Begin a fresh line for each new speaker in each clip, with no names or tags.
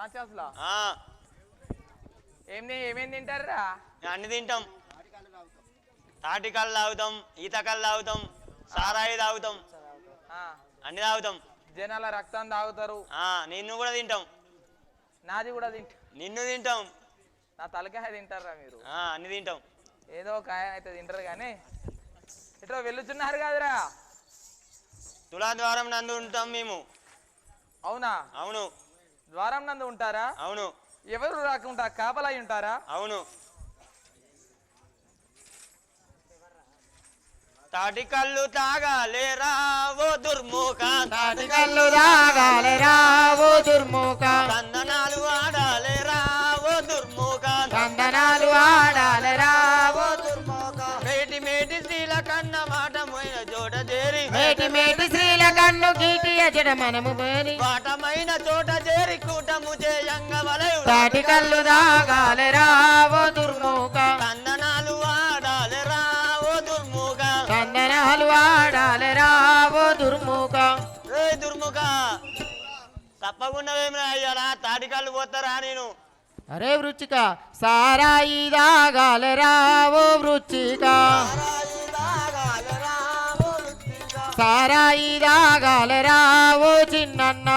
రాక్షసులా ఏమేమి తింటారా?
అన్ని తింటాం. తాటికల్లు తాగుతాం, ఈతకల్లు తాగుతాం, సారాయి తాగుతాం, అన్ని తాగుతాం.
జనాల రక్తం తాగుతారు.
నిన్ను కూడా తింటాం.
నాది కూడా తింటాం.
నిన్ను తింటాం.
నా తలకాయ తింటారా మీరు?
అన్ని తింటాం.
ఏదో కాయ అయితే తింటారు కానీ ఇట్లా వెళ్ళుతున్నారు కదరా.
తులాద్వారం నందు ఉంటాం మేము.
అవునా?
అవును.
ద్వారం నందు ఉంటారా?
అవును.
ఎవరు రాకుండా కాపలా ఉంటారా?
అవును. తాటికల్లు తాగాలేరా ఓ దుర్ముఖ,
తాటికల్లు తాగాలేరా ఓ దుర్ముఖ,
తందనాలు ఆడాలేరా ఓ దుర్ముఖ,
తందనాలు ఆడాలేరా ఓ దుర్ముఖ.
మేటి మేటి స్త్రీల కన్న మాట మోయిన చోట చేరి,
మేటి మేటి స్త్రీల కన్ను గీటి ఎజడ మనము బేరి,
వాటమైన చోట చేరి కూటము చేయంగా వలయు.
తాటికల్లు తాగాలేరా ఓ దుర్ముఖ,
తందనాలు ఆడాలేరా ఓ దుర్ముఖ,
తందనాలు ఆడాలేరా ఓ దుర్ముఖ.
ఏ దుర్ముఖ తప్పకుండా ఏమి అయ్యారా? తాటికల్లు పోతారా? నేను
అరే వృచ్చిక సారాయి తాగాలేరా ఓ వృచ్చిక, సారాయి తాగాలేరా ఓ చిన్నన్న,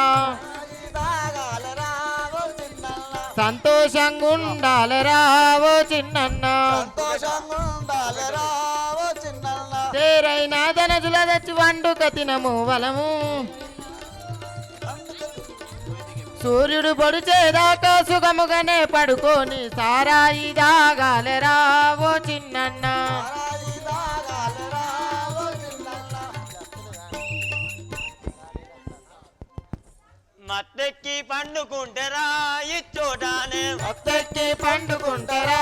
సంతోషంగా ఉండాలిరా ఓ చిన్నన్న, తేరైన ధనజుల తెచ్చి వండుక తినము వలము, సూర్యుడు పొడిచేదాకా సుగముగానే పడుకొని సారాయి తాగాలిరా ఓ చిన్నన్న.
మత్తెక్కి పండుకుంటారా ఇచ్చోటానే,
మత్తెక్కి పండుకుంటారా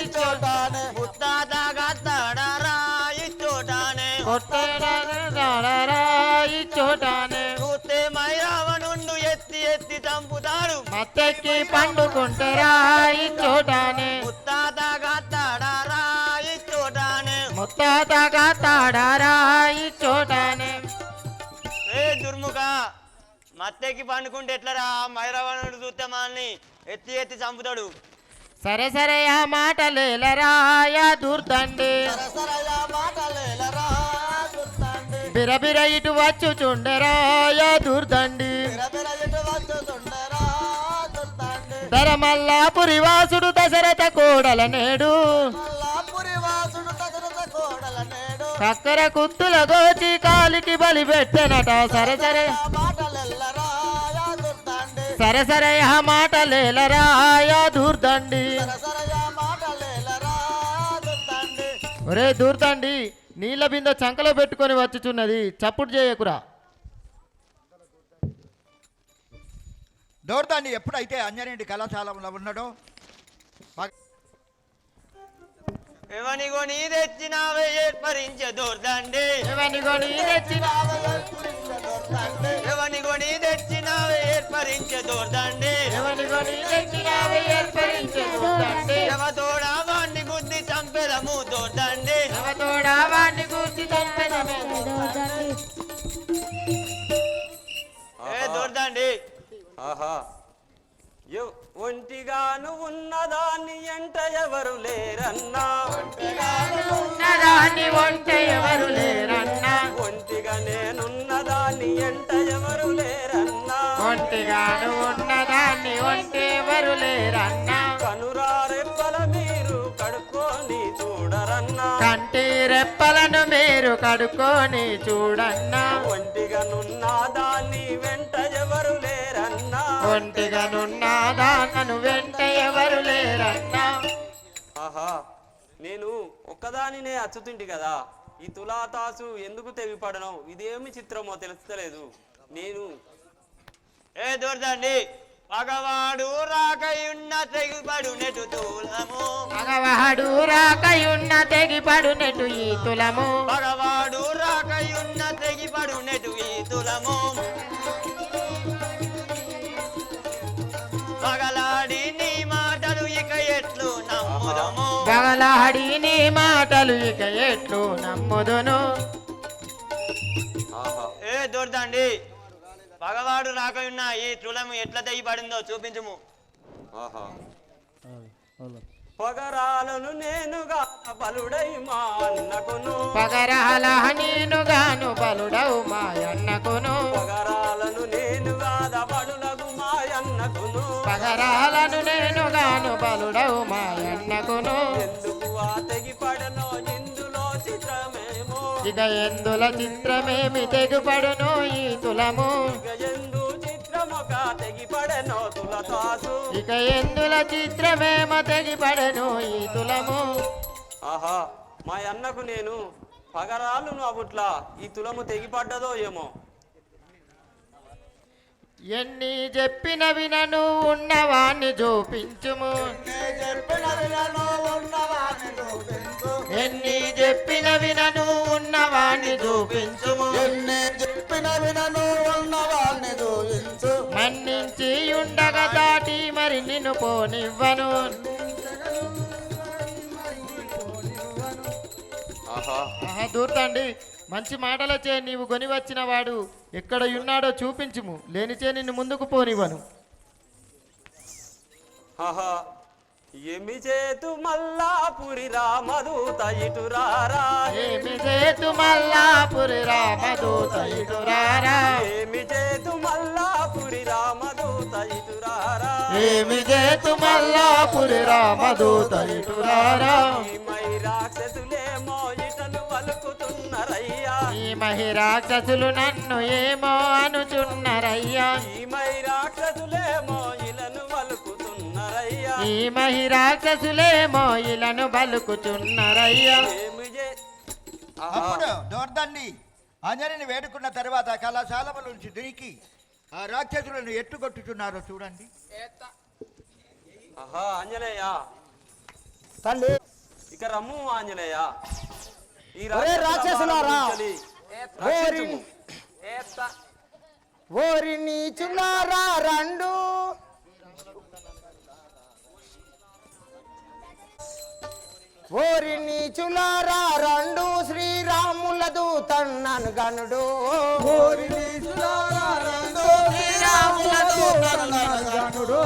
ఇచ్చోటానే,
ముత్తాత గత్తడారా ఇచ్చోటానే,
కొట్టడారా ఇచ్చోటానే,
చూస్తే మైరావణుండు ఎత్తి ఎత్తి చంపుతాడు.
మత్తెక్కి పండుకుంటారా ఇచ్చోటానే,
ముత్తాత గత్తడారా ఇచ్చోటానే,
ముత్తాతగా తాడారా ఇచ్చోటానే.
ఏ దుర్ముఖ మత్తెక్కి పండుకుంటే ఎట్లరా? మైరావణుడు చూస్తే మనల్ని ఎత్తి ఎత్తి చంపుతాడు.
సరే సరే ఆ మాటలేలరా యా దూర్తండి, బిరబిర ఇటు వచ్చుచుండరా యా దూర్తండి, ధరమల్లాపురి వాసుడు దశరథ కోడల నేడు, చక్కర కుత్తుల గోచి కాలికి బలి పెట్టనట. సరే సరే సరే సరే ఆ మాటలేలరా యా దూర్తండి. ఒరే దూర్తండి నీళ్ళ బింద చంకలో పెట్టుకొని వచ్చుచున్నది, చప్పుడు చేయకురా.
దూర్తండి ఎప్పుడైతే అంజనేయుడి కళాశాలలో ఉన్నాడో
ఎవనిగో నీ తెచ్చినావే ఏర్పరించే దూర్దండి,
ఎవనిగో నీ తెచ్చినావే
ఎవనిగో నీ తెచ్చినావే ఏర్పరించే దూర్దండి,
ఎవనిగో నీ తెచ్చినావే ఏర్పరించే దూర్తండి,
ఎవతోడా వాణ్ణి గుద్ది చంపెదము దూర్దండి,
ఎవతోడా వాణ్ణి గూర్చి చంపెదము.
ఏ దూర్దండి
ఆహా ఒంటిగాను ఉన్నదాన్ని ఎంట ఎవరు లేరన్నా,
ఉన్నదాన్ని వంట ఎవరు లేరన్నా,
ఒంటిగా నేనున్నదాన్ని ఎంట ఎవరు లేరన్నా,
ఒంటిగాను ఉన్నదాన్ని వంట ఎవరు లేరన్నా,
కనురారెప్పల మీరు కడుక్కొని చూడరన్నా,
కంటి రెప్పలను మీరు కడుక్కొని చూడన్నా,
ఒంటిగా నున్నదాన్ని వెంట ఎవరు లేరన్నా,
ఒంటిగా నున్నదాన్నను వెంట ఎవరు లేరన్నా.
ఆహా నేను ఒక్కదానినే అచ్చుతుంటి కదా, ఈ తులాతాసు ఎందుకు తెగిపడను ఇదేమి చిత్రమో తెలుస్తలేదు. నేను
ఏ దూర్దండి పగవాడు రాకయున్న తెగిపడు నెటు తులము,
మగవాడు రాకయున్న తెగిపడు నెటు ఈ తులము,
పగవాడు రాకయున్న తెగిపడు నెటు ఈ తులము, పగలాడి నీ మాటలు ఇక ఎట్లు నమ్ముదము,
పగలాడి నీ మాటలు ఇక ఎట్లు నమ్ముదును.
ఆహా
ఏ దూర్దండి పగవాడు రాకయున్న ఈ తులము ఎట్లా తెగి పడిందో చూపించుము.
ఆహా పగరాలను నేనుగా బలుడై మా అన్నకును
పగరాల నేనుగాను బలుడవు మా అన్నకును
పగరాలను నేనుగా బడులకు మా అన్నకును
పగరాలను నేనుగాను బలుడవు మా అన్నకును
ఎందుకు ఆ తెగిపడనో ఇందులో చిత్రమేమో
ఇక ఎందుల చిత్రమేమి తెగుపడును ఈ తులము
ఇక ఎందు చిత్రమొక తెగిపడనో తులతాసు
ఇక ఎందుల చిత్రమేమ తెగిపడను ఈ తులము
ఆహా మా అన్నకు నేను పగరాలును అబుట్లా ఈ తులము తెగిపడ్డదో ఏమో
ఎన్ని చెప్పిన వినను ఉన్నవాణ్ణి చూపించుము ఎన్ని చెప్పిన వినను ఉన్నవాణ్ణి చూపించుము మన్నించి ఉండగా దాటి మరి నిన్ను పోనివ్వను
ఆహా
ఆహా దూర్తండి మంచి మాటలచే నీవు కొని వచ్చిన వాడు ఎక్కడ ఉన్నాడో చూపించుము లేనిచే నిన్ను ముందుకు పోనివ్వను
ఆహా ఏమి చేతు మల్లాపురి రామదూత ఇటురారా
ఏమి చేతు మల్లాపురి రామదూత ఇటురారా
ఏమి చేతు మల్లాపురి రామదూత ఇటురారా
ఏమి చేతు మల్లాపురి రామదూత ఇటురారా
ఈ మై రాక్షసులేమో ఇటను పలుకుతున్నరయ్యా
ఈ మహిరాక్షసులు నన్ను ఏమో అనుచున్నరయ్యా
ఈ మై రాక్షసులేమో ఇలను పలుకుతున్నరయ్యా
ఈ మహిరాక్షసులేమో ఇలను బలుకుచున్నరయ్యా
ఏమి చే
అప్పుడు దోర్దాన్ని అంజనిని వేడుకున్న తర్వాత కళాశాల నుంచి దినికి ఆ రాక్షసులను ఎట్టుకొట్టుచున్నారో చూడండి.
ఆహా ఆంజనేయ
తల్లి
ఇక రమ్ము ఆంజనేయ ఈ
ఒరే రాక్షసులారా!
రక్షించుము.
ఓరి నీచులారా రండు ఓరి నీచులారా రండు శ్రీరాముల దూతన్నను గనుడు ఓరి నీచులారా రండు శ్రీరాముల దూతన్నను గనుడు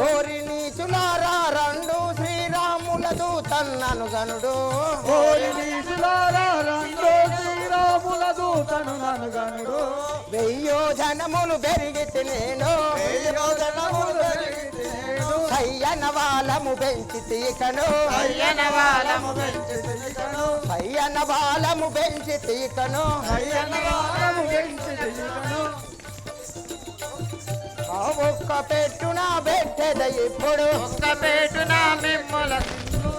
ఓరి నీచులారా రండు శ్రీరాముల దూతన్నను గనుడు ఓరి నీచులారా రండు శ్రీరాముల దూతన్నను గనుడు వెయ్యో జనములు పెరిగితే నేను వెయ్యో జనములు పెరిగితే నేను సయ్యన వాళ్ళము పెంచి తీకను
అయ్యన వాళ్ళము
సయ్యన వాళ్ళము పెంచి తీకను సయ్యన వాళ్ళము పెంచి తీకను ఆ ఒక్క పెట్టున పెట్టెద ఇప్పుడు
ఒక్క పేటున మిమ్ముల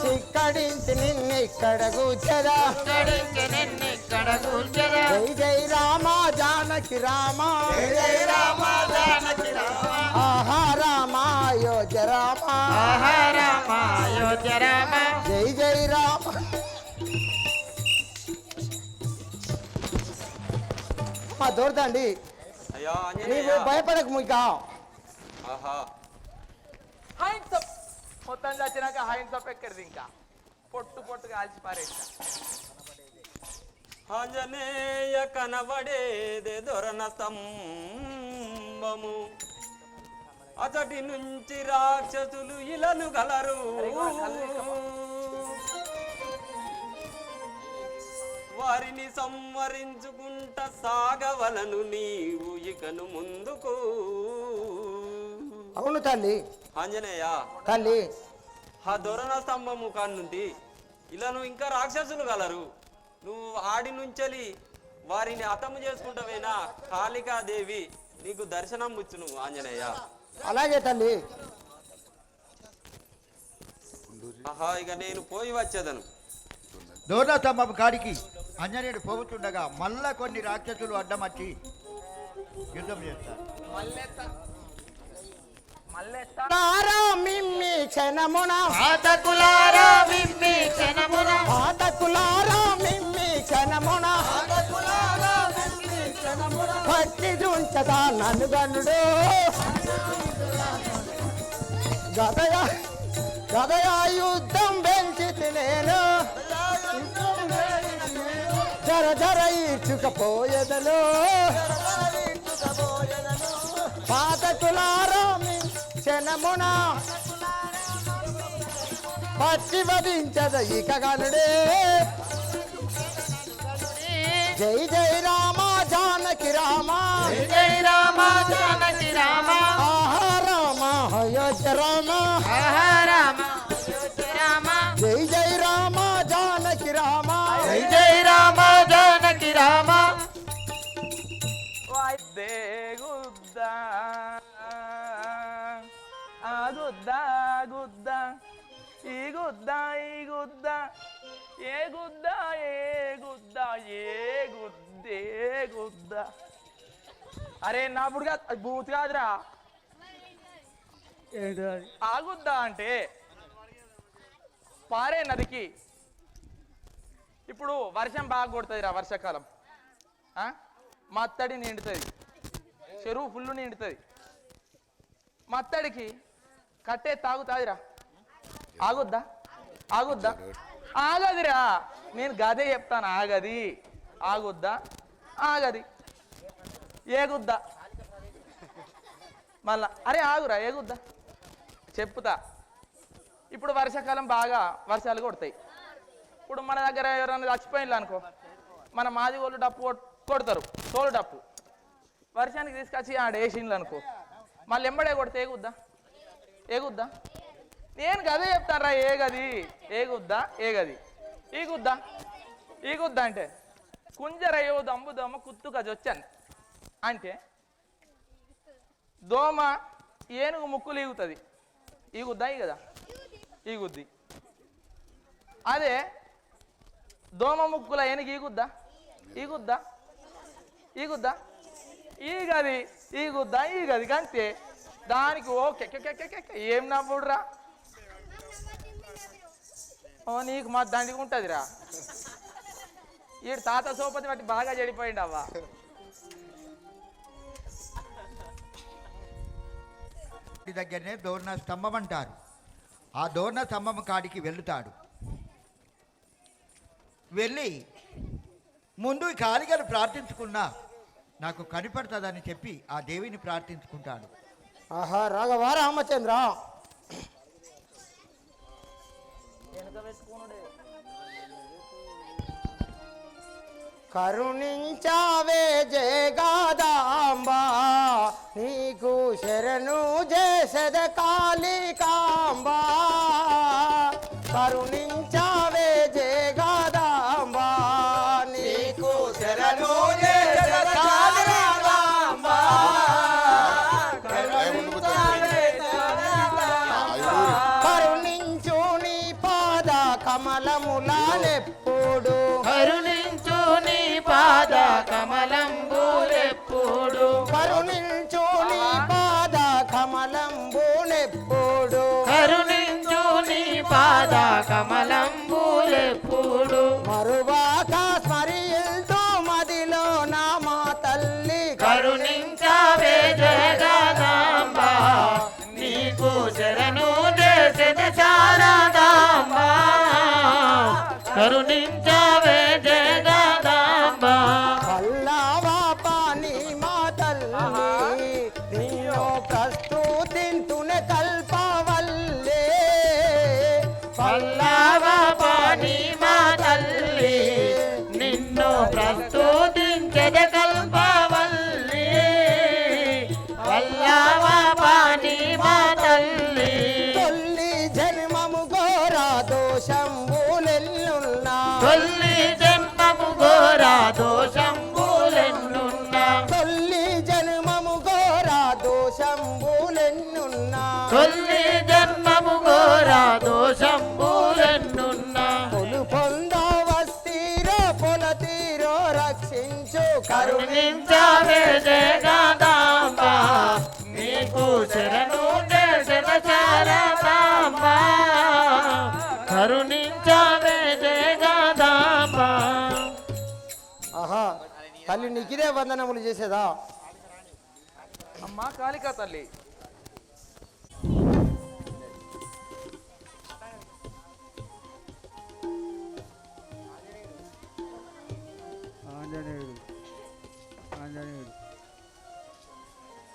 చిక్కడించి నిన్నిక్కడ కూర్చదా
కడించి నిన్నిక్కడ కూర్చదా
జై జై రామ జానకి రామ
జై రామ జానకి రామ
ఆహా రామ అయోధ్య రామ
ఆహా రామ అయోధ్య రామ
జై జై రామ మా దూరదండి
అయ్యా
నీవు
ఆంజనేయ
భయపడకు ముఖ
ఆహా
హైన్సప్ మొత్తం చచ్చినాక హైన్సప్ ఎక్కడిది ఇంకా పొట్టు పొట్టు కాల్చి పారేస్తా
ఆంజనేయ కనబడేదే దొరన స్తంభము అతడి నుంచి రాక్షసులు ఇలను గలరు వారిని సంవరించుకుంట సాగవలను నీవు ఇకను ముందుకు
అవును తల్లి
ఆంజనేయ
తల్లి
ఆ దొరన స్తంభము కానుండి ఇలాను ఇంకా రాక్షసులు గలరు నువ్వు ఆడి నుంచెలి వారిని హతము చేసుకుంటావేనా కాళికాదేవి నీకు దర్శనం ముచ్చును ఆంజనేయ
అలాగే తల్లి
ఆహా ఇక నేను పోయి వచ్చేదను
దూర్ణ స్తంభం కాడికి అంజనేయుడు పోగుతుండగా మళ్ళా కొన్ని రాక్షసులు అడ్డమచ్చి యుద్ధం చేస్తారు.
మళ్ళెత్తా
తారా మిమ్మి క్షణమున
పాతకులారా మిమ్మి క్షణమున
పాతకులారా మిమ్మి క్షణమున పట్టి దుంచదా నన్ను గనుడు గదయా గదయా యుద్ధం పెంచితి నేను జర జర ఈడ్చుకపోయేదను భక్తులారామి క్షణమున పచ్చి వధించద ఇక గనుడే జై జై రామ జానకి రామ
జై జై రామ జానకి రామ
ఆహా రామ అయోధ్య రామ
ఆహా రామ అయోధ్య రామ
జై జై రామ జానకి రామ
జై జై రామ జానకి రామ
వాయిద్దే గుద్దా ఆ గుద్దా గుద్దా ఈ గుద్దా ఈ గుద్దా ఏ గుద్దా ఏ గుద్దా ఏ గుద్దే గుద్దా. అరే నా బుడిగా బూత్ కాదురా. ఆగుద్దా అంటే పారే నదికి ఇప్పుడు వర్షం బాగా కొడుతుంది రా, వర్షాకాలం మత్తడి నిండుతుంది, చెరువు ఫుల్లు నిండుతుంది. మత్తడికి కట్టే తాగుతాదిరా, ఆగుద్దా ఆగుద్దా ఆగదిరా. నేను గదే చెప్తాను, ఆగది ఆగుద్దా ఆగది ఏగుద్దా. మళ్ళా అరే ఆగురా ఏగుద్దా చెప్పుతా. ఇప్పుడు వర్షాకాలం బాగా వర్షాలు కొడతాయి. ఇప్పుడు మన దగ్గర ఎవరైనా చచ్చిపోయినట్లు అనుకో, మన మాది వాళ్ళు డప్పు కొడతారు, తోలు డప్పు. వర్షానికి తీసుకొచ్చి ఆడ వేసిండ్లు అనుకో, మళ్ళీ ఎంబడే కొడితే ఏగుద్దా ఏగుద్దా. నేను గదే చెప్తాను రా, ఏగది ఏగుద్దా ఏగది ఈగుద్దా ఈగుద్దా అంటే కుంజరయ్యో దమ్ము దోమ కుత్తుకజొచ్చాను అంటే దోమ ఏనుగు ముక్కులు ఈగుతుంది, ఈగుద్దా ఈగదా ఈగుద్ది. అదే దోమ ముక్కుల ఏనుగు ఈగుద్దా ఈగుద్దా ఈగుద్దా ఈగది ఈగుద్దా ఈగది అంతే. దానికి ఓకే ఏం నవ్వుడురా, ఓ నీకు మా దండిగా ఉంటుందిరా. ఈడు తాత సోపతి బట్టి బాగా చెడిపోయిండు అవ్వ.
దగ్గరనే దోర్ణ స్తంభం అంటారు. ఆ దోర్ణ స్తంభం కాడికి వెళ్తాడు. వెళ్ళి ముందు కాలిగలు ప్రార్థించుకున్నా నాకు కనిపడుతుందని చెప్పి ఆ దేవిని ప్రార్థించుకుంటాడు.
ఆహా రాఘవ రామచంద్ర కరుణించావే జయగాదాంబా నీకు శరణు చేసద కాళికాంబా. కరుణించావే జయగాదాంబా నీకు శరణు చేసద కాళికాంబా. కరుణించు నీ పాద కమలములెప్పుడు
కరుణించు నీ పాద కమలంబులెప్పుడు
కరుణించు నీ పాద కమలంబులెప్పుడు
కరుణించు నీ పాద కమలంబులెప్పుడు
మరువాక స్మరిల్తో మదిలో నా మా తల్లి
కరుణించావే జగదాంబ నీకు శరణు దేశద శారదాంబ. కరుణించావే జగదాంబ
పల్లవా పాని మా తల్లి నిన్ను ప్రస్తుతింతునే కల్పవల్లే.
పల్లవ పాని మా తల్లి నిన్ను ప్రస్తుతించద కల్పవల్లి. పల్లవ పాని మా తల్లి
తొల్లి జన్మము ఘోర దోషంబులెన్నున్నా
తొల్లి జన్మము ఘోర దోషంబులెన్నున్నా
తొల్లి జన్మము ఘోర దోషంబులెన్నున్నా
తొల్లి జన్మము ఘోర దోషంబులెన్నున్నా
పొలు పొందవస్తీరో పొలతీరో రక్షించు
కరుణించావే జగదాంబ నీకు శరణు దేశద శారదాంబ. కరుణించావే జగదాంబ.
ఆహా తల్లి నీకిదే వందనములు చేసేదా.
అమ్మా కాళికా తల్లి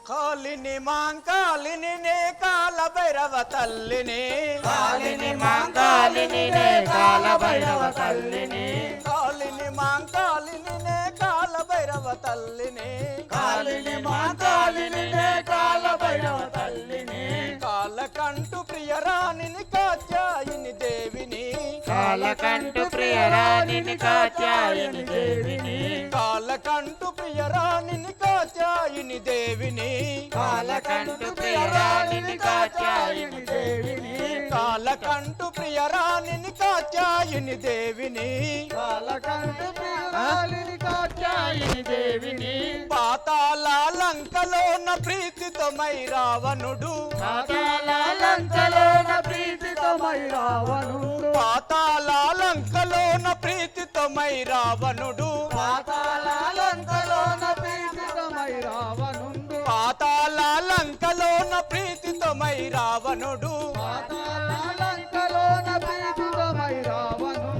కాళీ
కాలిని మాంకాలిని నే కాల భైరవ తల్లిని
కాలిని మాంకాలిని నే కాల భైరవ తల్లిని
కాలిని మాంకాలిని నే కాల భైరవ తల్లిని
కాలిని మాంకాలిని నే కాల భైరవ తల్లిని
కాలకంటు ప్రియరాణిని కాత్యాయిని దేవిని
కాలకంటు ప్రియరాణిని కాత్యాయని దేవిని
కాలకంటు ప్రియరాణిని కాత్యాయిని దేవిని
కాలకంటు ప్రియరాణిని కాత్యాయని దేవిని
కాలకంటు ప్రియరాణిని కాత్యాయిని దేవిని
కాలకంటు ప్రియరాణిని కాత్యాయని దేవిని
పాతాళ లంకలోన ప్రీతితో మై రావణుడు
పాతాళ లంకలోన ప్రీతితో మై రావణుడు
పాతాళ లంకలోన ప్రీతితో మై రావణుడు
పాతాళ లంకలోన ప్రీతితో మై రావణుడు
పాతాళ లంకలోన ప్రీతితో మై రావణుడు
పాతాళ లంకలోన ప్రీతితో మై రావణుడు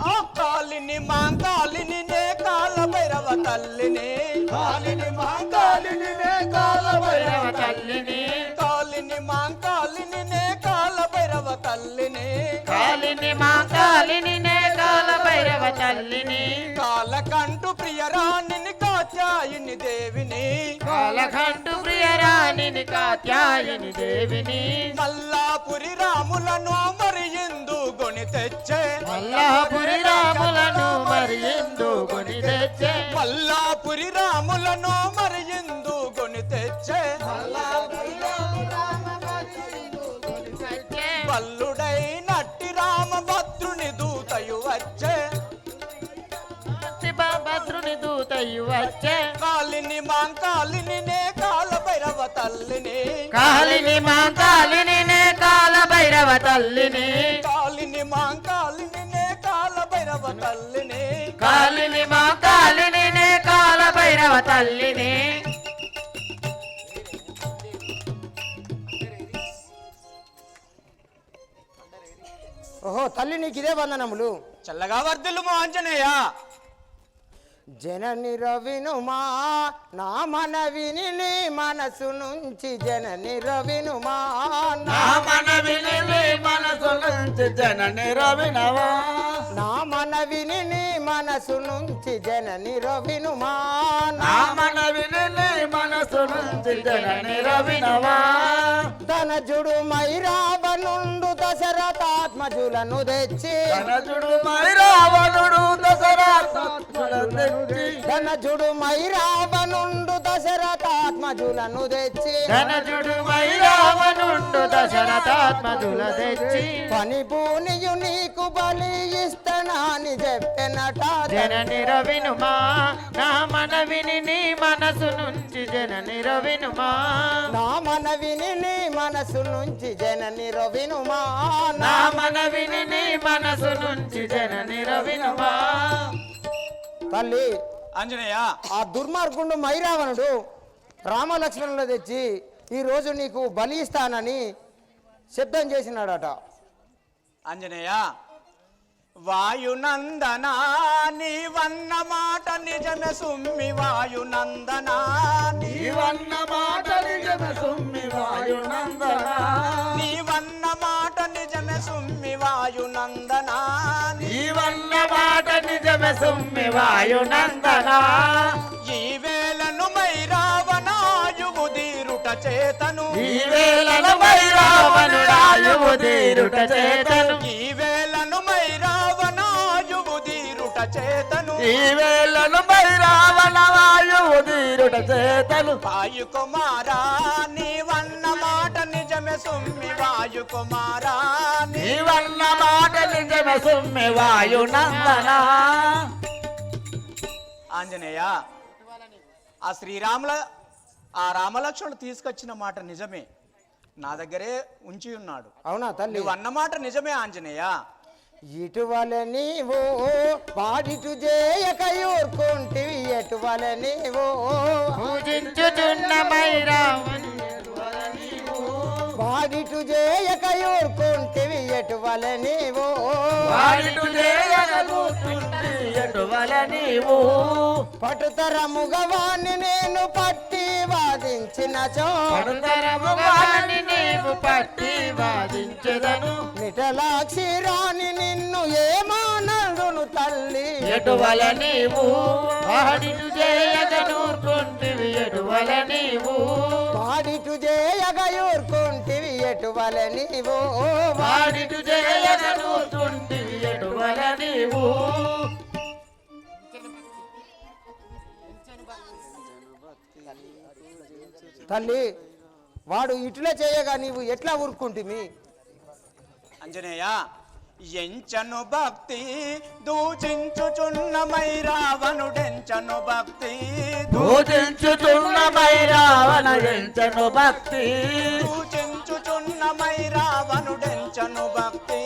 ఆ కాలిని మాంకాలిని నే కాల భైరవ తల్లిని
కాలిని మాంకాలిని నే కాల భైరవ తల్లిని
కాలిని మాంకాలిని నే కాల భైరవ తల్లిని
కాలిని మాంకాలిని నే కాల భైరవ తల్లిని
కాలకంటు ప్రియరాణిని కాత్యాయిని దేవిని
కాలకంటు ప్రియరాణిని కాత్యాయని దేవిని
మల్లాపురి రాములను మరి ఎందు గొని తెచ్చే
మల్లాపురి రాములను మరి ఎందు కొని తెచ్చే
మల్లాపురి రాములను మరి ఎందు గొని తెచ్చే బల్లుడై నట్టి రామభద్రుని దూతయు వచ్చే
భద్రుని దూతయు వచ్చే
కాలిని మాంకాలిని నే కాల భైరవ తల్లిని
కాలిని మాంకాలిని నే కాల భైరవ తల్లిని
కాలిని మాంకాలిని నే కాల భైరవ తల్లిని
కాలిని మాంకాలిని నే కాల భైరవ తల్లిని
ఓహో తల్లి నీకు ఇదే వందనములు చల్లగా వర్ధిల్లు మా ఆంజనేయ
జనని రవినుమా నా మనవిని నీ మనసు నుంచి జనని రవినుమా
నా మనవిని నీ మనసు నుంచి జనని రవినవా
నా మనవిని నీ మనసు నుంచి జనని రవినుమా
నా మనవిని నీ మనసు నుంచి జనని రవినవా
ధనజుడు మైరావనుండు దశరథాత్మజులను తెచ్చి
ధనజుడు మైరావణుడు దశరథాత్మజులను తెచ్చి
ధనజుడు మైరావనుండు దశరథాత్మజులను తెచ్చి
ధనజుడు మైరావణుండు దశరథాత్మజుల తెచ్చి
పని పూనియు నీకు బలి ఇస్తనాని చెప్పెనట
జనని రవినుమా నా మనవిని నీ మనసు నుంచి జనని రవినుమా
నా మనవిని నీ మనసు నుంచి జనని రవినుమా
నా మనవిని నీ మనసు నుంచి జనని రవినుమా
తల్లి
ఆంజనేయ
ఆ దుర్మార్గుండు మైరావణుడు రామలక్ష్మణులు తెచ్చి ఈ రోజు నీకు బలి ఇస్తానని శబ్దం చేసినాడట
ఆంజనేయ వాయునందనా నీవన్న మాట నిజమే సుమ్మి వాయునందనా
నీవన్న మాట నిజమే సుమ్మి వాయునందనా
నీవన్న మాట నిజమే సుమ్మి వాయునందనా
నీవన్న మాట నిజమే సుమ్మి వాయునందనా
ఈ వేలను మైరావణాయువు దీరుట చేతను
ఈ వేళను మైరావణుడాయువు తీరుట చేతను
ఈ వేలను మైరావణాయువు దీరుట చేతను
ఈ వేళను మైరావణవాయువు తీరుట చేతను
వాయు కుమారా నీవన్న మాట నిజమే సుమ్మి వాయు కుమారా
నీవన్న మాట నిజమే సుమ్మి వాయునందనా
ఆంజనేయ ఆ రామలక్ష్మణుడు తీసుకొచ్చిన మాట నిజమే నా దగ్గరే ఉంచి ఉన్నాడు
అవునా తల్లి
నువ్వు అన్నమాట నిజమే ఆంజనేయ
ఇటువల నీవు వాడిటు చేయకయూర్కుంటివి ఎటువల నీవు
పూజించుచున్న మైరావణి
వాడిటు చేయకయూర్కుంటివి ఎటువల నీవు
వాడిటు చేయగలుగుతుంది ఎటువల నీవు
పటుతర ముగవాణ్ణి నేను పట్టి వాదించినచో
పడుతరముగాని నీవు పట్టి వాదించెదను.
నిటలాక్షి రాణి నిన్ను ఏమానందును తల్లి
ఎటువల నీవు వాడిటు చేయగనూర్కొంటివి ఎటువల నీవు
వాడిటు చేయగయూర్కుంటివి ఎటువల నీవు
వాడిటు చేయగనూర్కొంటివి ఎటువల నీవు.
తల్లి వాడు ఇటుల చేయగా నీవు ఎట్లా ఊరుకుంటివి?
అంజనేయ ఎంచను భక్తి దూచించుచున్న మైరావణుడెంచను భక్తి
దూచించుచున్న మైరావణ ఎంచను భక్తి
దూచించుచున్న మైరావణుడెంచను భక్తి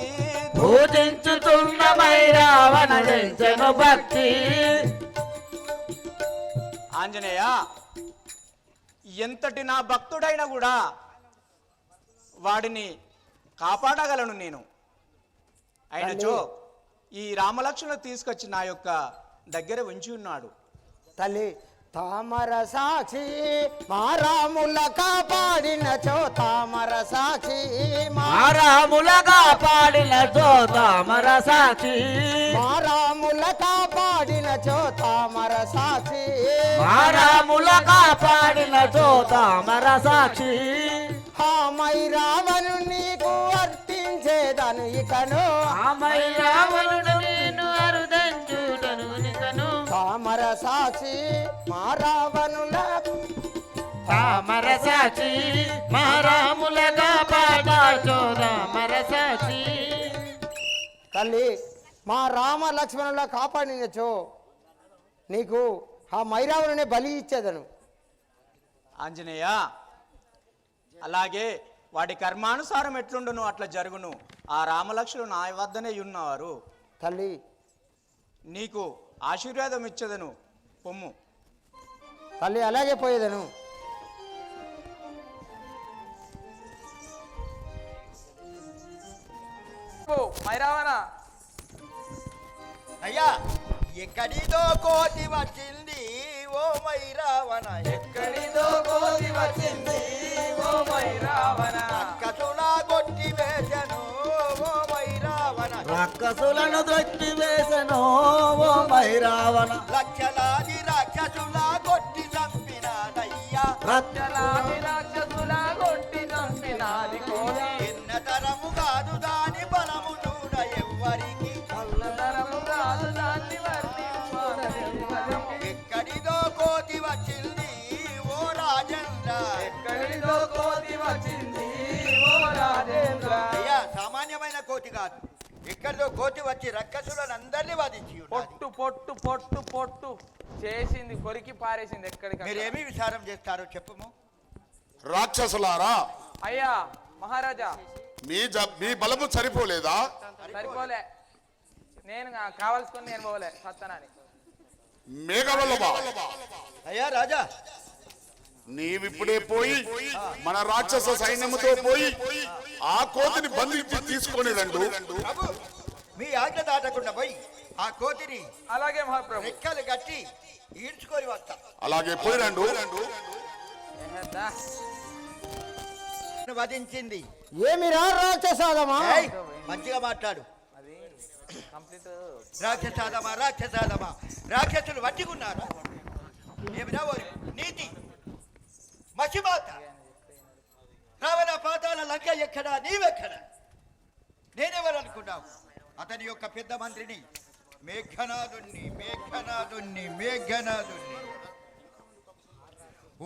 దూచించుచున్న మైరావణ ఎంచను భక్తి.
ఆంజనేయ ఎంతటి నా భక్తుడైనా కూడా వాడిని కాపాడగలను నేను. అయినచో ఈ రామలక్ష్మణులు తీసుకొచ్చి నా యొక్క దగ్గర ఉంచి ఉన్నాడు.
తల్లి తామర సాక్షి మా రాముల కాపాడినచో తామర సాక్షి మా
రాముల కాపాడినచో తామర సాక్షి
మా రాముల కాపాడినచో తామర సాక్షి
రాముల కాపాడినచో తామర సాక్షి.
ఆ మైరావను నీకు అర్పించేదను ఇకను
రావణుడు నేను అరుదంచుటను నికను
తామర సాక్షి మా రావణుల
తామర సాక్షి మా రాముల కాపాడచో తామర సాక్షి.
తల్లి మా రామ లక్ష్మణుల కాపాడినచో నీకు ఆ మైరావణునే బలి ఇచ్చేదను.
ఆంజనేయ అలాగే వాడి కర్మానుసారం ఎట్లుండును అట్లా జరుగును. ఆ రామలక్ష్మణులు నా వద్దనే ఉన్నవారు.
తల్లి
నీకు ఆశీర్వాదం ఇచ్చేదను పొమ్ము.
తల్లి అలాగే పోయేదను.
మైరావణ
అయ్యా ఎక్కడిదో కోతి వచ్చింది ఓ మైరావణ
ఎక్కడిదో కోతి వచ్చింది ఓ మైరావణ
కసులా కొట్టి వేసను ఓ మైరావణ
రాక్షసులను దొట్టి వేసెను ఓ మైరావణ
లక్షలాది రాక్షసులా కొట్టి చంపినాదయ్యా
రచ్చలాది రాక్షసులా కొట్టి చంపినాది కోతి
ఎన్నతరము కాదు దాని బలము చూడ ఎవ్వరికి
అల్లతరము కాదు దాన్ని వర్ణింపనెవ్వరము.
ఎక్కడిదో కోతి వచ్చింది ఓ రాజేంద్ర
ఎక్కడిదో కోతి వచ్చింది ఓ రాజేంద్ర
అయ్యా సామాన్యమైన కోతి కాదు, ఎక్కడిదో కోతి వచ్చి రక్కసులను అందరినీ వధించి ఉన్నది.
పొట్టు పొట్టు పొట్టు పొట్టు చేసింది, కొరికి పారేసింది. ఎక్కడికి
మీరేమి విచారం చేస్తారో చెప్పుము.
రాక్షసులారా,
అయ్యా మహారాజా,
మీ బలము సరిపోలేదా?
సరిపోలే. నేను కావాల్సుకొని నేను పోలే సత్తనాని.
మేఘవల్లభా,
అయ్యా రాజా,
నీవిప్పుడే పోయి మన రాక్షస సైన్యముతో పోయి ఆ కోతిని బంధించి తీసుకొని రండు.
ప్రభు మీ ఆజ్ఞ దాటకుండా పోయి ఆ కోతిని
అలాగే మహాప్రభు.
రెక్కలు కట్టి ఈడ్చుకొని వస్తా.
అలాగే పోయి రండు.
ఏహద్దా.
వధించింది.
ఏమిరా రాక్షసాదమా?
ఏయ్, మంచిగా మాట్లాడు.
అది కంప్లీట్.
రాక్షసాదమా రాక్షసాదమా, రాక్షసులు వట్టిగున్నారు. ఏమిరా ఓరి నీతి మసిమాత, రావణ పాతాల లంక ఎక్కడా, నీవెక్కడా? నేనెవరు అనుకున్నావు? అతని యొక్క పెద్ద మంత్రిని, మేఘనాథుణ్ణి మేఘనాథుణ్ణి మేఘనాథుణ్ణి.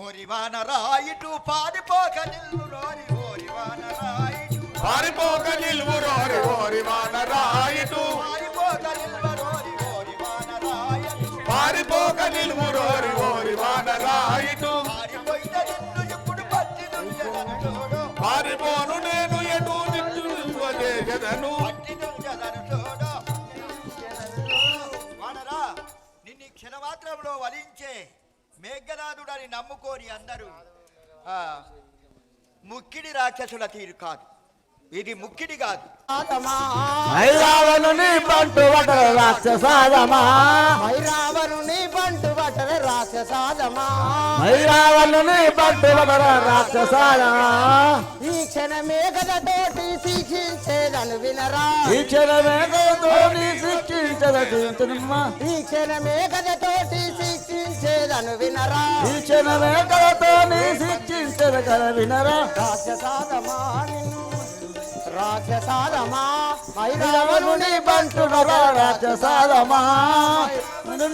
ఓరి వానరాయిటు పారిపోక నిల్లు రోరి, ఓరి వానరాయిటు
పారిపోక నిల్వు రోరి ఓరి వానరాయిటు,
పారిపోక నిల్వ రోరి, ఓరి వానరాయటు.
పారిపోక నిల్వు రోరి ఓరి వానరాయిటు.
పారిపోయిన నిన్ను ఇప్పుడు పట్టి నుంచెదను చూడు,
పారిపోను నేను ఎటు నిన్ను
పట్టి నుంచెదను చూడు. వానరా, నిన్ను ఈ క్షణమాత్రంలో వధించే మేఘనాథుడని నమ్ముకోని అందరూ ముక్కిడి రాక్షసుల తీరు కాదు, ఇది ముక్కిడి కాదు.
మైరావణుని బంటు వట రాక్షసాదమా,
మైరావణుని బంటు బట పట్టదే రాక్షసాదమా
మైరావణుని పట్టుబడ రాక్షసాదమా
ఈ క్షణమే గదతోటి శిక్షించేదను వినరా
ఈ క్షణమే గదతోటి శిక్షించదమ్మా
ఈ క్షణమే గదతోటి శిక్షించేదను వినరా
ఈ క్షణమే గదతోని శిక్షించద కల వినరా
రాక్షసాదమా నిన్ను రాక్షసాదమా
మైరావణుని బంటుడురా రాక్షసాదమా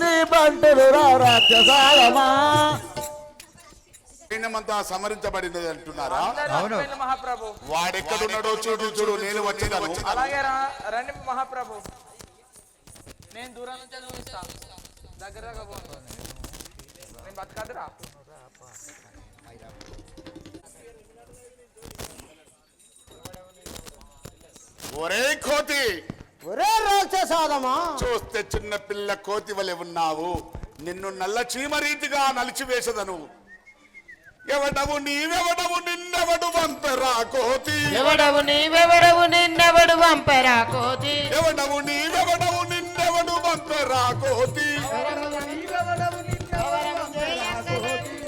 నీ బంటుడురా రాక్షసాదమా
సైన్యమంతా సమరించబడినది అంటున్నారా?
అవును.
మహాప్రభు
వాడెక్కడున్నాడో చూడు చూడు, నేను వచ్చేదను.
అలాగే రండి మహాప్రభు. నేను దూరం నుంచే చూపిస్తా, దగ్గర దగ్గర పోను. నేను బతకదురా.
ఒరే కోతి,
ఒరే రాక్షసాదమా
చూస్తే చిన్న పిల్ల కోతి వలె ఉన్నావు. నిన్ను నల్ల చీమ రీతిగా నలిచివేసదను. ఎవడవు నీవెవడవు నిన్నెవడు వంపెరా కోతి,
ఎవడవు నీవెవడవు నిన్నెవడు వంపెరా కోతి
ఎవడవు నీవెవడవు నిన్నెవడు వంపెరా కోతి.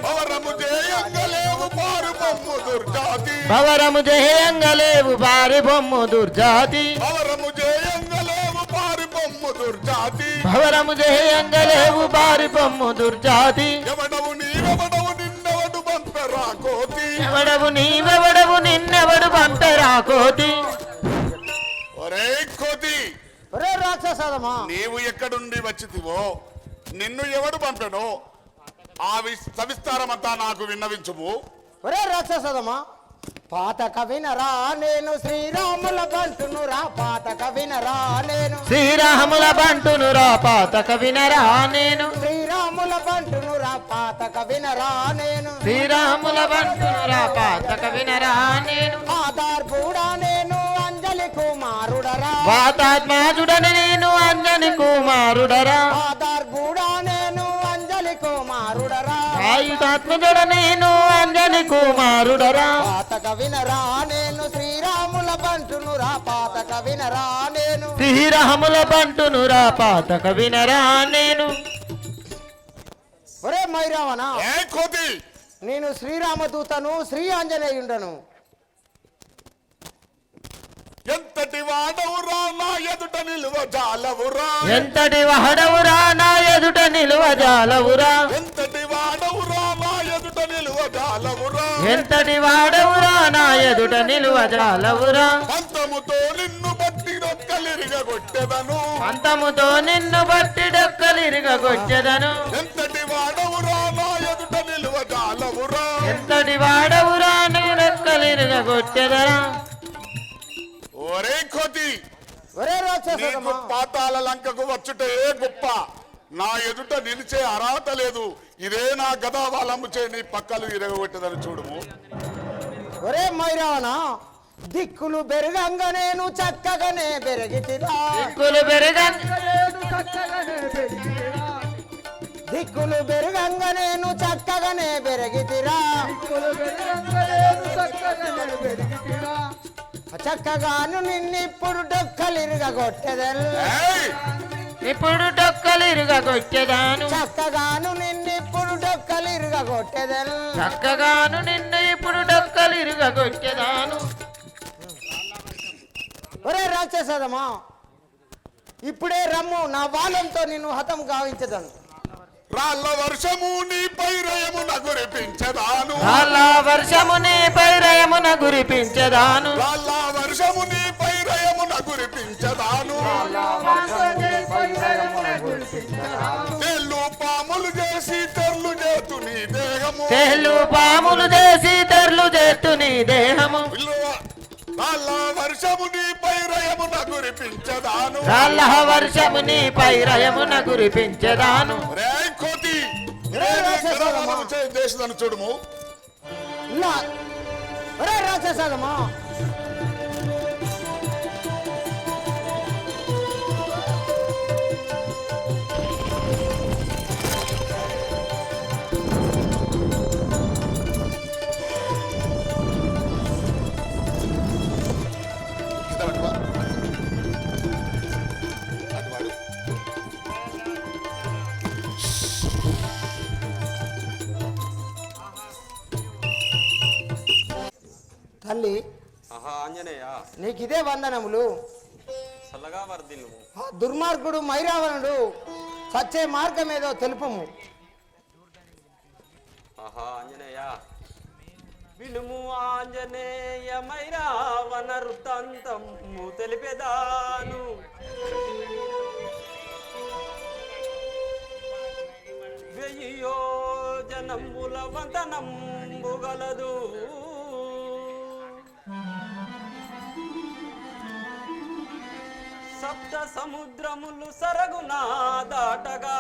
పవరము జయంగలేవు పారు బొమ్ము దుర్జాతి,
భవరము జయంగలేవు బారి బొమ్ము దుర్జాతి
పవరము జయంగలేవు పారు బొమ్ము దుర్జాతి.
భవరము జయంగలేవు బారి బొమ్ము దుర్జాతి
ఎవడవు నీవెవడవు నిన్నెవడు వంపెరా కోతి.
ఎవడవు నీవెవడవు నిన్నెవడు వంపెరా కోతి
ఒరే కోతి,
ఒరే రాక్షసాదమా
నీవు ఎక్కడుండి వచ్చితివో, నిన్ను ఎవడు పంపెనో ఆ సవిస్తారమంతా నాకు విన్నవించుము.
ఒరే రాక్షసదమా పాతక వినరా నేను శ్రీరాముల బంటునురా పాతక వినరా నేను
శ్రీరాముల బంటునురా పాతక వినరా నేను
శ్రీరాముల బంటునురా పాతక వినరా నేను
శ్రీరాముల బంటునురా పాతక వినరా నేను
ఆధార్ కూడా నేను అంజలి కుమారుడరా
వాతాత్మాజుడని నేను అంజని కుమారుడరా
ఆధార్ కూడా నేను అంజలి కుమారుడరా
ఆయుధాత్మజుడ నేను అంజని కుమారుడరా
పాతక వినరా నేను శ్రీరాముల బంటునురా పాతక వినరా నేను
శ్రీరాముల బంటునురా పాతక వినరా నేను
ఒరే మైరావణ
ఏ కోతి,
నేను శ్రీరామదూతను శ్రీ ఆంజనేయుండను
ఎంతటి వాడవురా నా ఎదుట నిలువ జాలవురా,
ఎంతటి వహడవురా నా ఎదుట నిలువ జాలవురా
ఎంతటి వాడవురా నా ఎదుట నిలువ జాలవురా.
ఎంతటి వాడవురా నా ఎదుట నిలువ జాలవురా
పంతముతో నిన్ను బట్టి రొక్కలిరిగ కొట్టెదను.
అంతముతో నిన్ను బట్టి డొక్కలిరగొచ్చెదను
ఎంతటి వాడవురా నా ఎదుట నిలువ జాలవురా.
ఎంతటి వాడవురా నేను డొక్కలిరగొచ్చెదరా
ఒరే కోతి,
ఒరే
నీకు
రాక్షసదమా
పాతాల లంకకు వచ్చుట ఏ గొప్ప, నా ఎదుట నిలిచే అర్హత లేదు. ఇదే నా గదా వాళ్ళమ్ముచే నీ పక్కలు ఇరగొట్టదని చూడుము.
ఒరే మైరావణ దిక్కులు బెరగంగా నేను చక్కగానే బెరగితిరా
దిక్కులు పెరగన్
దిక్కులు బెరగంగా నేను చక్కగానే బెరగితిరా చక్కగాను నిన్నిప్పుడు డొక్కలిరుగ కొట్టెదల్
ఏయ్!
ఇప్పుడు డొక్కలిరగొచ్చెదాను
చక్కగాను నిన్నిప్పుడు డొక్కలిరుగ కొట్టెదల్
చక్కగాను నిన్ను ఇప్పుడు డొక్కలిరగొచ్చెదాను
ఒరే రాక్షసదమా ఇప్పుడే రమ్ము నా బాలంతో నిన్ను హతం గావించదను
రాళ్ళ వర్షము నీ పైరయమున కురిపించదాను,
రాళ్ళ వర్షము నీ పైరయమున గురిపించెదాను
రాళ్ళ వర్షము నీ పైరయమున కురిపించదాను. తెల్లు పాములు చేసి తెర్లు చేతు నీ దేహము,
తెల్లు పాములు చేసి తెర్లు చేత్తు నీ దేహము
రాళ్ళ వర్షము నీ పైరయమున కురిపించదాను.
రాళ్ళ వర్షము నీ పైరయమున గురిపించెదాను
రే కోతి, దేశదాన్ని చూడుము.
ఇలా ఒరే రాక్షసదమా
ఆహా ఆంజనేయ
నీకిదే వందనములు.
చల్లగా వర్ధిల్లు.
ఆ దుర్మార్గుడు మైరావణుడు సచ్చే మార్గం ఏదో తెలుపము.
ఆహా ఆంజనేయ వినుము ఆంజనేయ మైరావణ వృత్తాంతము తెలిపేదాను. వెయ్యో జనంబుల వంతనంబు గలదు. సప్త సముద్రములు సరగునా దాటగా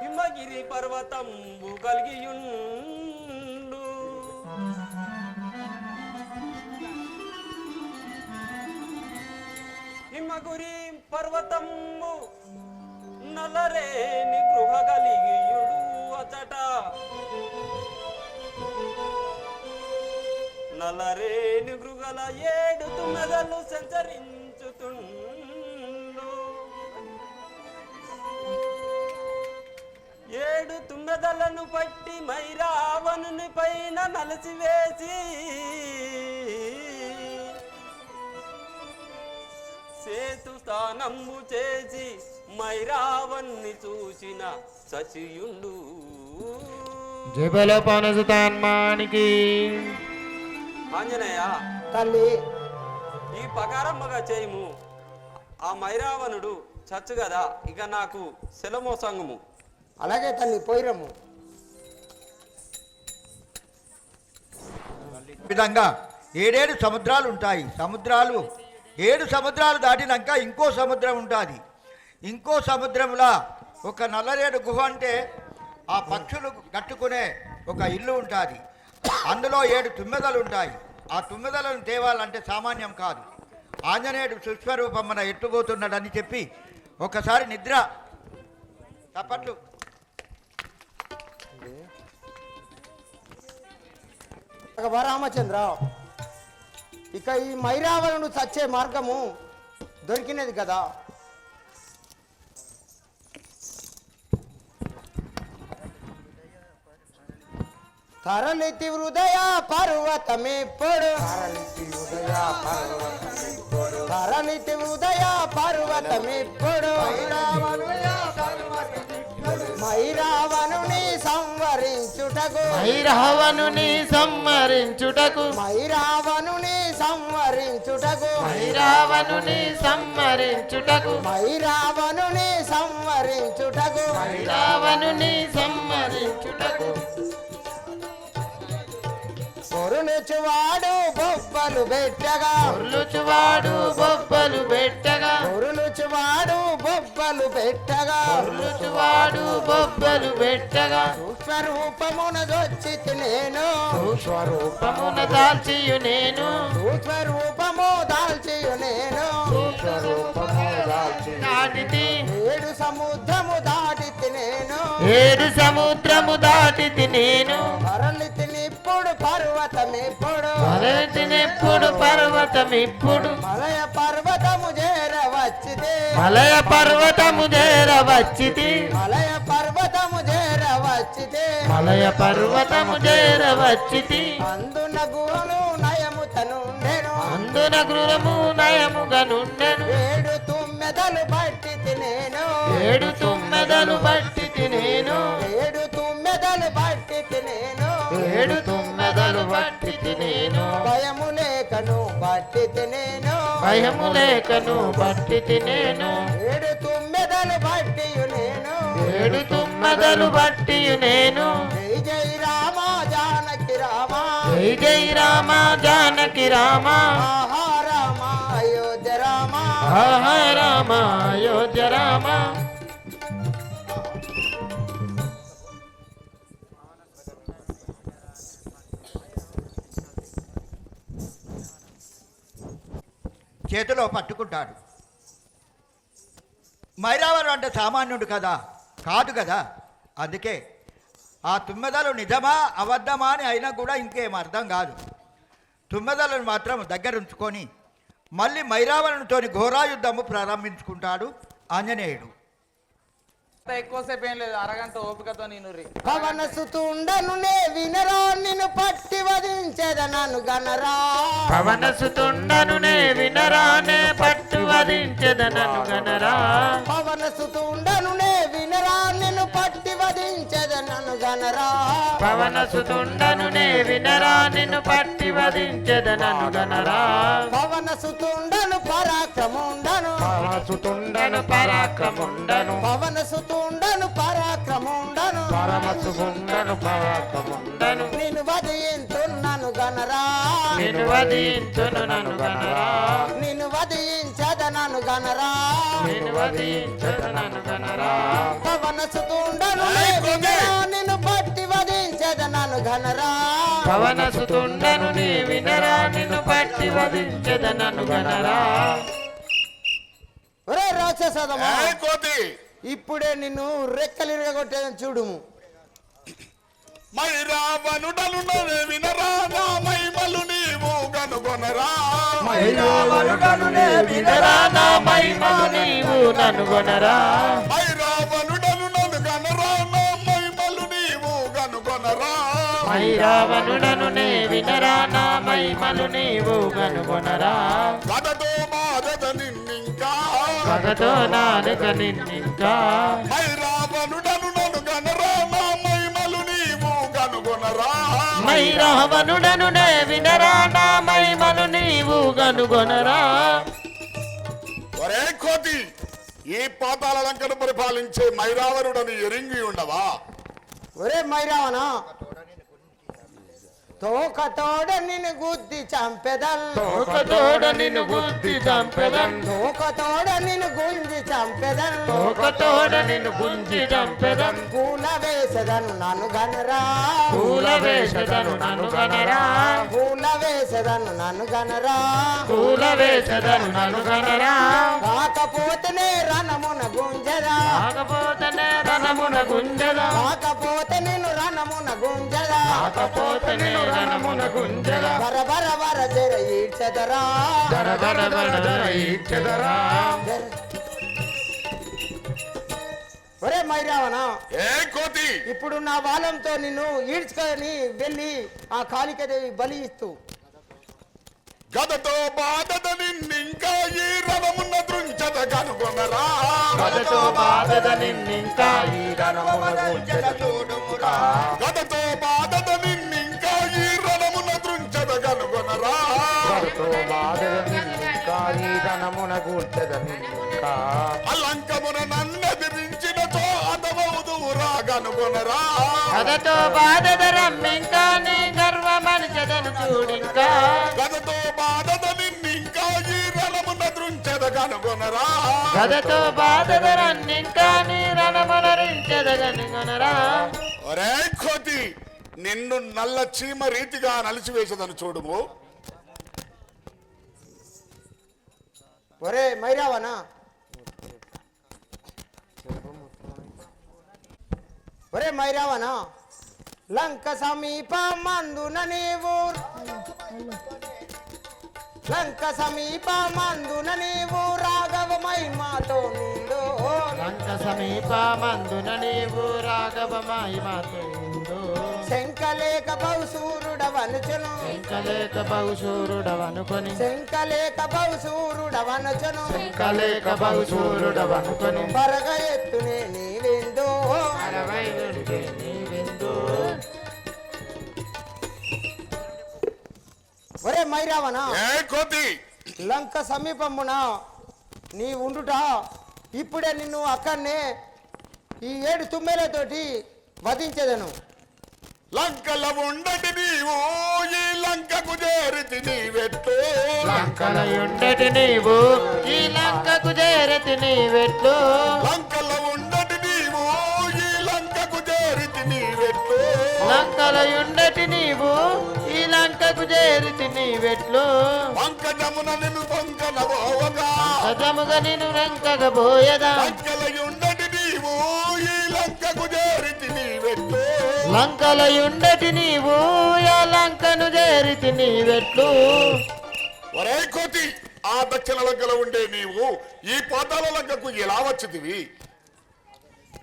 హిమగిరి పర్వతంబు కలిగియుండు. హిమగురి పర్వతంబు నలరేని గృహ కలిగియుడు అచట. నలరేని గృహల 7 తుమ్మెదలు సంచరించుతుండు. 7 తుమ్మెదలను పట్టి మైరావణుని పైన నలసివేసి సేతు స్థానము చేసి మైరావణ్ణి చూసిన సచియుండు.
జబల పనసుతాన్మానికి
ఆంజనేయ
తల్లి
ఈ ప్రకారముగా చేయము. ఆ మైరావణుడు చచ్చు కదా, ఇక నాకు సెలమోసంగము.
అలాగే తల్లి పోయిరము.
ఈ విధంగా 7 సముద్రాలు ఉంటాయి. 7 సముద్రాలు దాటినాక ఇంకో సముద్రం ఉంటుంది. ఇంకో సముద్రంలో ఒక నల్లరేడు గుహ అంటే ఆ పక్షులు కట్టుకునే ఒక ఇల్లు ఉంటుంది. అందులో 7 తుమ్మెదలు ఉంటాయి. ఆ తుమ్మెదలను తేవాలంటే సామాన్యం కాదు. ఆంజనేయుడు సుస్వరూపం మన ఎట్టుపోతున్నాడని చెప్పి ఒకసారి నిద్ర తప్పట్లు
రామచంద్ర, ఇక ఈ మైరావణుడు చచ్చే మార్గము దొరికినది కదా. తరలితి హృదయ పర్వతమిప్పుడు, తరలితి హృదయ పర్వతమిప్పుడు, మైరావణుని సంవరించుటకు,
మైరావణుని సంహరించుటకు,
మైరావణుని సంవరించుటకు,
మైరావణుని సంహరించుటకు,
మైరావణుని సంవరించుటకు,
మైరావణుని సంహరించుటకు,
పొరులుచువాడు బొబ్బలు పెట్టగా,
పొర్లుచువాడు బొబ్బలు పెట్టగా,
పొరులుచువాడు బొబ్బలు పెట్టగా,
పొర్లుచువాడు బొబ్బలు పెట్టగా,
స్వరూపమున దొచ్చితి నేను,
స్వరూపమున దాల్చియు నేను,
స్వరూపము దాల్చియు నేను,
దాటితి
7 సముద్రము దాటితి నేను,
7 సముద్రము దాటితి నేను,
తరలితినిప్పుడు పర్వతమిప్పుడు,
మలయతినెప్పుడు పర్వతమిప్పుడు,
మలయ పర్వతము చేరవచ్చితే,
మలయ పర్వతము చేరవచ్చితి,
మలయ పర్వతము చేరవచ్చితే,
మలయ పర్వతము చేరవచ్చితి,
అందున గుహను నయము తనుండెను,
అందున గృహము నయముగా నుండెను,
7 తుమ్మెదలు పట్టితి నేను,
7 తుమ్మెదలు పట్టితి నేను,
7 తుమ్మెదలు పట్టితి నేను,
7 తుమ్మెదలు పట్టితి నేను,
భయము లేకను పట్టితి నేను,
భయము లేకను పట్టితి నేను,
7 తుమ్మెదలు పట్టియు నేను,
7 తుమ్మెదలు పట్టియు నేను,
జై జై రామ జానకి రామ,
జై జై రామ జానకి రామ,
ఆహా రామ అయోధ్య రామ,
ఆహా రామ అయోధ్య రామ.
చేతిలో పట్టుకుంటాడు. మైరావణుడు అంటే సామాన్యుడు కదా, కాదు కదా. అందుకే ఆ తుమ్మెదలు నిజమా అబద్ధమా అని అయినా కూడా ఇంకేం అర్థం కాదు. తుమ్మెదలను మాత్రం దగ్గర ఉంచుకొని మళ్ళీ మైరావణునితోని ఘోరాయుద్ధము ప్రారంభించుకుంటాడు ఆంజనేయుడు.
ఎక్కువసేపు ఏం లేదు, అరగంట ఓపికతో నేను
పవన సుతుండను నే వినరా నిన్ను పట్టి వధించెదనను గనరా.
పవన సుతుండను నే వినరా నే పట్టు వధించెదనను గనరా.
పవన సుతుండను నే వినరా నిన్ను పట్టి వధించెదనను గనరా.
పవన సుతుండను నే వినరా నిన్ను పట్టి వధించెదనను గనరా.
పవన సుతుండను పరాక్రముండను.
పవన సుతుండను పరాక్రముండను.
పవన సుతుండను పరాక్రముండను.
పరమసుగుండను పరాక్రముండను.
నిన్ను వధించున్నను గనరా.
నిన్ను వధించును నన్ను గనరా.
నిన్ను వధించదనను గనరా.
నిన్ను వధించును నన్ను గనరా.
పవన సుతుండను నే వినరా నిన్ను పట్టి వధించదనను గనరా.
పవన సుతుండను నీ వినరా నిన్ను పట్టి వధించెదనను గనరా.
ఒరే రాక్షసదమా,
ఏ కోతి
ఇప్పుడే నిన్ను రెక్కలిరగొట్టేదని చూడుము.
మైరావనుడను వినరా నా మహిమలు నీవు కనుగొనరా.
మైరావణుడను నే వినరా నా మహిమలు నీవు కనుగొనరా.
మైరావనుడను గనరా నా మహిమలు నీవు కనుగొనరా.
మైరావణుడను నే వినరా నా మహిమలు నీవు కనుగొనరా.
కథతో బాధత నిన్నింకా
పగతో నాలుక నిన్నింకా.
మైరావనుడను గనరా నా మహిమలు నీవు కనుగొనరా.
మైరావణుడను నే వినరా నా మహిమలు నీవు కనుగొనరా.
ఒరే కోతి, ఈ పాతాళ లంకను పరిపాలించే మైరావనుడని ఎరింగి ఉండవా?
ఒరే మైరావణ, తోకతోడ నిన్ను గుద్ది చంపెదన్.
తోకతోడ నిన్ను గుద్ది చంపెదన్.
తోకతోడ నిన్ను గుంజి చంపెదన్.
తోకతోడ నిన్ను గుంజి చంపెదన్.
పూల వేసదను నన్ను గనరా.
పూల వేసదను నన్ను గనరా.
పూల వేసదను నన్ను గనరా.
పూల వేసదను నన్ను గనరా.
కాకపోతేనే రణమున గుంజరా.
కాకపోతేనే రణమున గుంజదా.
కాకపోతే నేను రణమున గుంజరా.
కాకపోతే నేను రణమున గుంజదా.
బర బర బర జర ఈడ్చదరా.
దర దర దర దర ఈడ్చెదరా.
ఒరే మైరావణ,
ఏ కోతి,
ఇప్పుడు నా బాలంతో నిన్ను ఈడ్చుకొని వెళ్ళి ఆ కాళికాదేవి బలి ఇస్తూ
గదతో బాధత నిన్నింకా ఈ రణమున్న దృంచద కనుగొనరా.
గదతో బాధద నిన్నింకా ఈ రణమున గుంజద చూడుమురా.
గదతో బాధత నిన్నింకా ఈ రణమున్న దృంచద కనుగొనరా.
గదతో బాధద నిన్నింకా ఈ రణమున గుంజద నిన్నింకా.
అలంకమున నన్నెదిరించినతో అతమవుదువురా కనుగొనరా.
గదతో బాధద రమ్మింకా నీ గర్వమనిచెదను చూడింకా.
గదతో బాధత నిన్నింకా ఈ రణమున్న దృంచద కనుగొనరా.
గదతో బాధద రన్నింకా నీ రణమునరించెదగనుగొనరా.
ఒరే కోతి, నిన్ను నల్ల చీమ రీతిగా నలిచివేసదని చూడుము.
ఒరే మైరావణ, ఒరే మైరావణ, లంక సమీపమందున నీవు లంక సమీపమందున నీవు రాఘవ మహిమతో నీడు.
లంక సమీపమందున నీవు రాఘవ మహిమతో నీడు.
శంకలేక బహుసూరుడవనుచును.
శంకలేక బహుశూరుడవనుకొని.
శంకలేక బహుసూరుడవనుచును.
శంకలేక బహుశూరుడవనుకొని.
పరగ ఎత్తునే నీవిందు.
అరవైదుడికి నీవెందు.
ఒరే మైరావణ,
ఏ కోతి,
లంక సమీపమున నీ ఉండుట ఇప్పుడే నిన్ను అక్కడనే ఈ 7 తుమ్మెలతోటి వధించేదను.
లంకల ఉండటి నీవు ఈ లంకకు చేరితి నీవెట్లు.
లంకల ఉండటి నీవు ఈ లంకకు చేరతి నీవెట్లు.
లంకల ఉండటి నీవు ఈ లంకకు చేరితి నీవెట్లు.
లంకల ఉండటి నీవు ఈ లంకకు చేరితి నీవెట్లు.
పంకజమున నిన్ను పంకనబోవగా
సజముగా నిన్ను వెంకగబోయదా.
లంకల ఉండటి నీవు ఈ లంకకు చేరితి నీవెట్లు.
లంకల ఉండటి నీవు ఆ లంకను చేరితి నీవెట్లు.
ఒరే కోతి, ఆ దక్షిణ లంకలో ఉండే నీవు ఈ పాతాళ లంకకు ఎలా వచ్చితివి?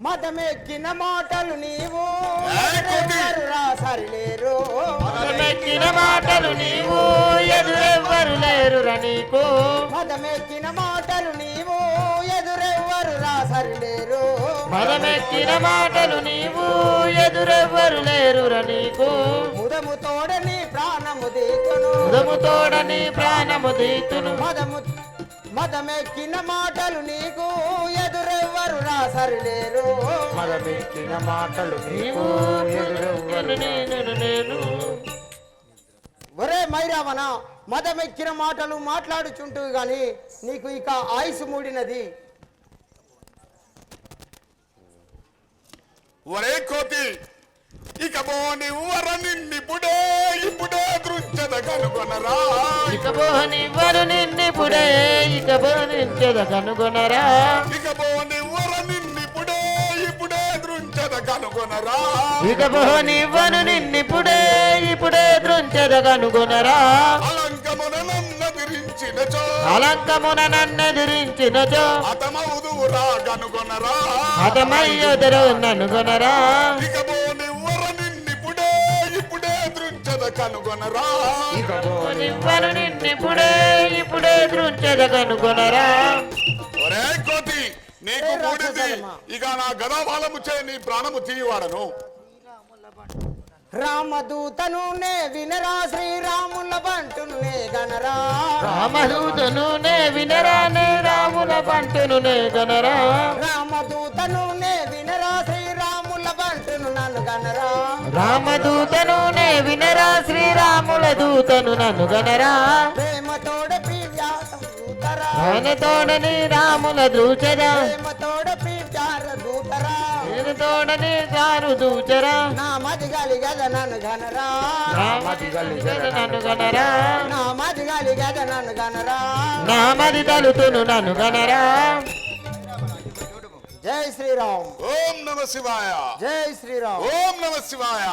మదమెక్కిన మాటలు నీవు
ఏయ్ కోతి!
సరిలేరు
మదమెక్కిన మాటలు నీవు ఎదురెవ్వరు లేరురా నీకు
మదమెక్కిన మాటలు నీవు ఎదురెవ్వరు సరిలేరు
మదమెక్కిన మాటలు నీవు ఎదురెవ్వరు లేరురా నీకు
ముదము తోడని ప్రాణము దీతును
ఉదముతోడని ప్రాణము దీతును
మదమెక్కిన మాటలు నీకు ఎదురెవ్వరు సరిలేరు
మదమెక్కిన మాటలు నీవు ఎదురెవ్వరు నేను
ఒరే మైరావణ మదమెక్కిన మాటలు మాట్లాడుచుంటూ గాని నీకు ఇక ఆయుసు మూడినది.
ఒరే కోతి ఇక పోని ఊర నిన్నిప్పుడే ఇప్పుడే దృంచద కనుగొనరా
ఇక పోనివ్వరు నిన్నిప్పుడే ఇక పోనించద కనుగొనరా
ఇక పోని ఊర నిన్నిప్పుడే ఇప్పుడే దృంచద కనుగొనరా
ఇక పోనివ్వను నిన్నిప్పుడే ఇప్పుడే దృంచద కనుగొనరా
అలంకమున నన్నదిరించినచో
అలంకమున నన్నెదిరించినచో
అతమవుదురా కనుగొనరా
అతమయ్యొదరు ననుగొనరా
ఇక పోని ఊర నిన్నిప్పుడే ఇప్పుడే దృంచద కనుగొనరా
ఇక పోనివ్వను నిన్నిప్పుడే ఇప్పుడే దృంచద కనుగొనరా
ఒరే కోతి నీకు
ఏ
మూడింది
రాక్షసమ్మా.
ఇక నా గదాబాలము చే నీ ప్రాణము తీయవాడను
రామదూతను నే వినరా శ్రీరాముల బంటును నే గనరా
రామదూతను నే వినరా నే రాముల బంటును నే గనరా
రామదూతను నే వినరా శ్రీరాముల బంటును నన్ను గనరా
రామదూతను నే వినరా శ్రీరాముల దూతను నన్ను గనరా
ప్రేమతోడ ప్రియాసం దూతరా
తోడని రాముల దూచరా
ప్రేమతోడ ప్రియార దూతరా
నేను తోడని దారు దూచరా
నా మది గలి గద నన్ను గనరా
రామది గలిగద నన్ను గనరా
నా మది గలి గద నన్ను గనరా
నా మది తలుతును నన్ను గనరా
జై శ్రీరామ్
ఓం నమ శివాయ
జై శ్రీరామ్
ఓం నమ శివాయ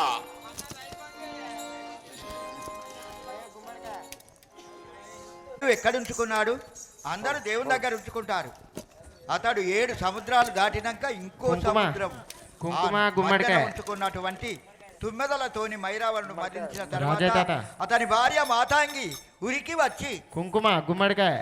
ఎక్కడ ఉంచుకున్నాడు? అందరూ దేవుని దగ్గర ఉంచుకుంటారు. అతడు 7 సముద్రాలు దాటినాక ఇంకో
కుంకుమ,
సముద్రం
కుంకుమ,
ఆ
గుమ్మడికాయ.
మధ్యలో ఉంచుకున్నటువంటి తుమ్మెదలతోని మైరావణుడు మరణించిన
రాజే
తర్వాత
తాత.
అతని భార్య మాతాంగి ఉరికి వచ్చి
కుంకుమ గుమ్మడికాయ